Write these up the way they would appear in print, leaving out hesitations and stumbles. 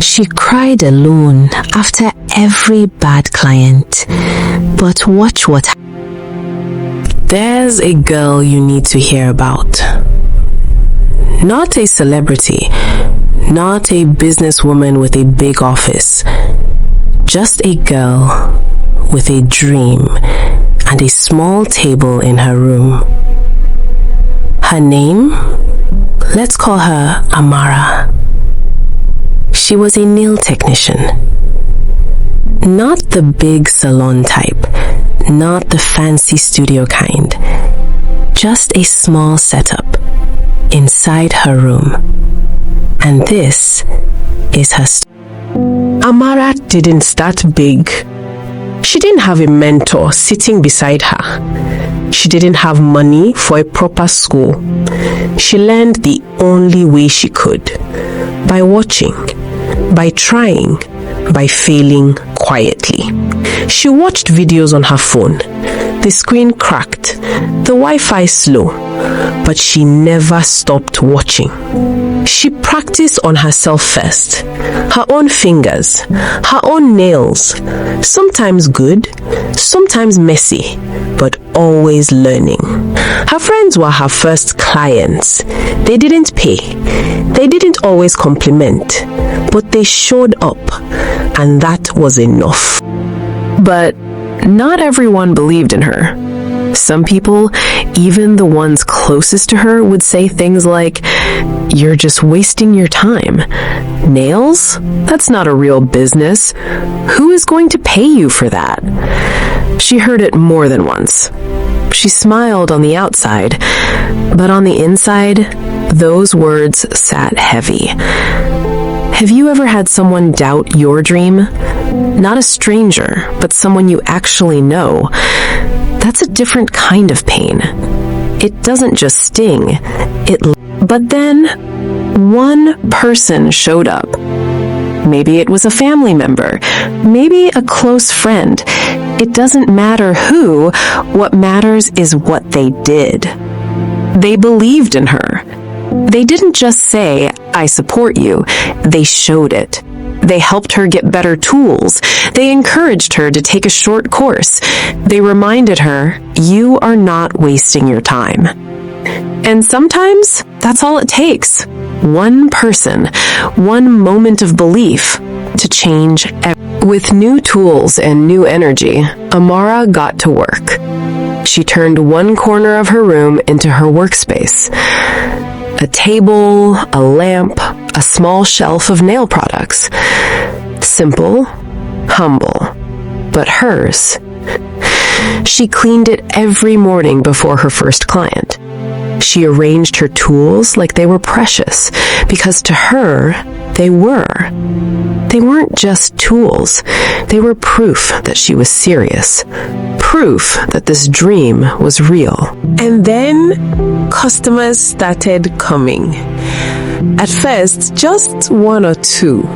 She cried alone after every bad client. But watch what happened. There's a girl you need to hear about. Not a celebrity, not a businesswoman with a big office. Just a girl with a dream and a small table in her room. Her name? Let's call her Amara. She was a nail technician. Not the big salon type, not the fancy studio kind. Just a small setup inside her room. And this is her story. Amara didn't start big. She didn't have a mentor sitting beside her. She didn't have money for a proper school. She learned the only way she could, by watching, by trying, by failing quietly. She watched videos on her phone. The screen cracked, the Wi-Fi slow, but she never stopped watching. She practiced on herself first, her own fingers, her own nails, sometimes good, sometimes messy, but always learning. Her friends were her first clients. They didn't pay, they didn't always compliment, but they showed up, and that was enough. But not everyone believed in her. Some people, even the ones closest to her, would say things like, "You're just wasting your time. Nails? That's not a real business. Who is going to pay you for that?" She heard it more than once. She smiled on the outside, but on the inside, those words sat heavy. Have you ever had someone doubt your dream? Not a stranger, but someone you actually know. That's a different kind of pain. It doesn't just sting, But then, one person showed up. Maybe it was a family member, maybe a close friend. It doesn't matter who, what matters is what they did. They believed in her. They didn't just say, "I support you." They showed it. They helped her get better tools. They encouraged her to take a short course. They reminded her, "You are not wasting your time." And sometimes, that's all it takes. One person, one moment of belief to change everything. With new tools and new energy, Amara got to work. She turned one corner of her room into her workspace. A table, a lamp, a small shelf of nail products. Simple, humble, but hers. She cleaned it every morning before her first client. She arranged her tools like they were precious, because to her, they were. They weren't just tools. They were proof that she was serious. Proof that this dream was real. And then customers started coming. At first, just one or two.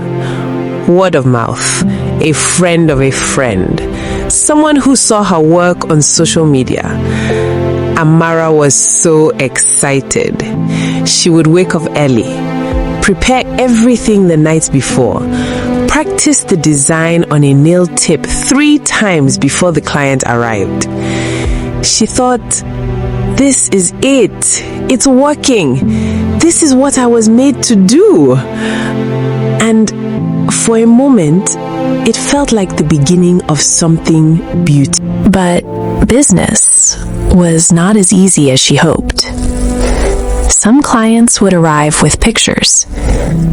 Word of mouth, a friend of a friend, someone who saw her work on social media. Amara was so excited. She would wake up early, prepare everything the night before, practice the design on a nail tip 3 times before the client arrived. She thought, "This is it. It's working. This is what I was made to do." And for a moment, it felt like the beginning of something beautiful. But business was not as easy as she hoped. Some clients would arrive with pictures,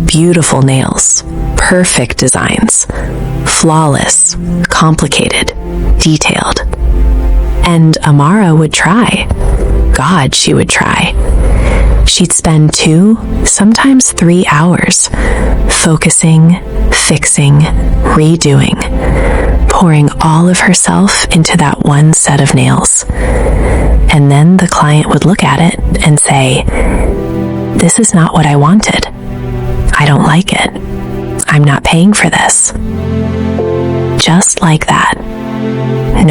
beautiful nails, perfect designs, flawless, complicated, detailed. And Amara would try. God, she would try. She'd spend 2, sometimes 3 hours focusing, fixing, redoing, pouring all of herself into that one set of nails. And then the client would look at it and say, "This is not what I wanted. I don't like it. I'm not paying for this." Just like that.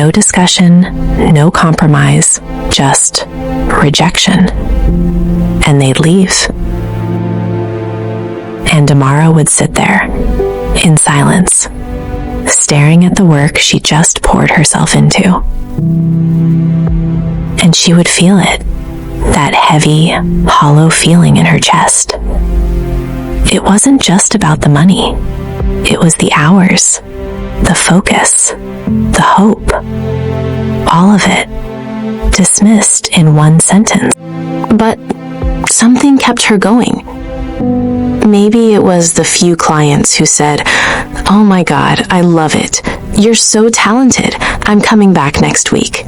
No discussion, no compromise, just rejection. And they'd leave. And Amara would sit there, in silence, staring at the work she just poured herself into. And she would feel it, that heavy, hollow feeling in her chest. It wasn't just about the money. It was the hours, the focus, the hope. All of it dismissed in one sentence. But something kept her going. Maybe it was the few clients who said, "Oh my God, I love it. You're so talented. I'm coming back next week."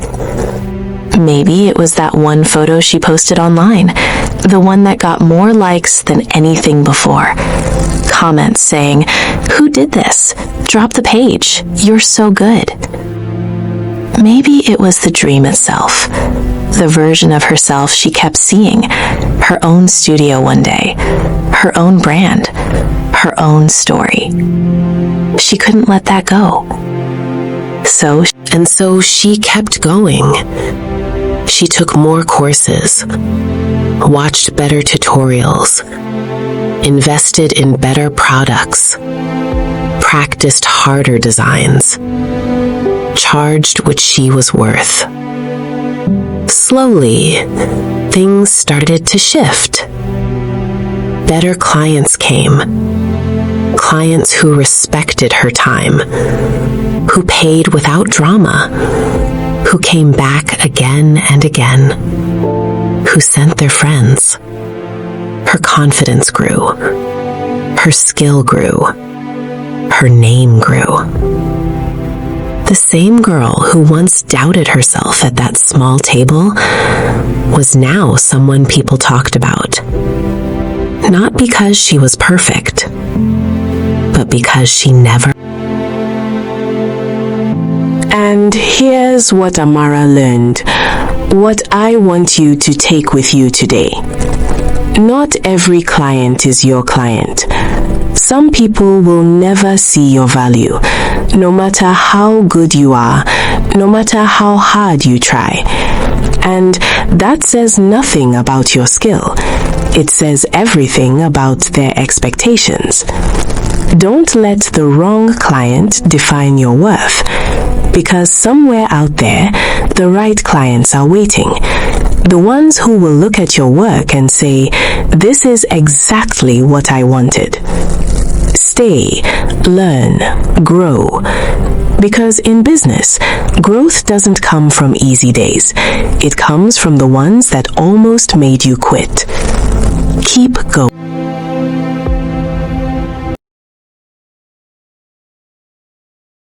Maybe it was that one photo she posted online, the one that got more likes than anything before. Comments saying, "Who did this? Drop the page. You're so good." Maybe it was the dream itself, the version of herself she kept seeing, her own studio one day, her own brand, her own story. She couldn't let that go. So she kept going. She took more courses, watched better tutorials, invested in better products, practiced harder designs, charged what she was worth. Slowly, things started to shift. Better clients came. Clients who respected her time, who paid without drama, who came back again and again, who sent their friends. Her confidence grew. Her skill grew. Her name grew. The same girl who once doubted herself at that small table was now someone people talked about. Not because she was perfect, but because she never. And here's what Amara learned, what I want you to take with you today. Not every client is your client. Some people will never see your value, no matter how good you are, no matter how hard you try. And that says nothing about your skill. It says everything about their expectations. Don't let the wrong client define your worth, because somewhere out there, the right clients are waiting. The ones who will look at your work and say, "This is exactly what I wanted." Stay, learn, grow. Because in business, growth doesn't come from easy days. It comes from the ones that almost made you quit. Keep going.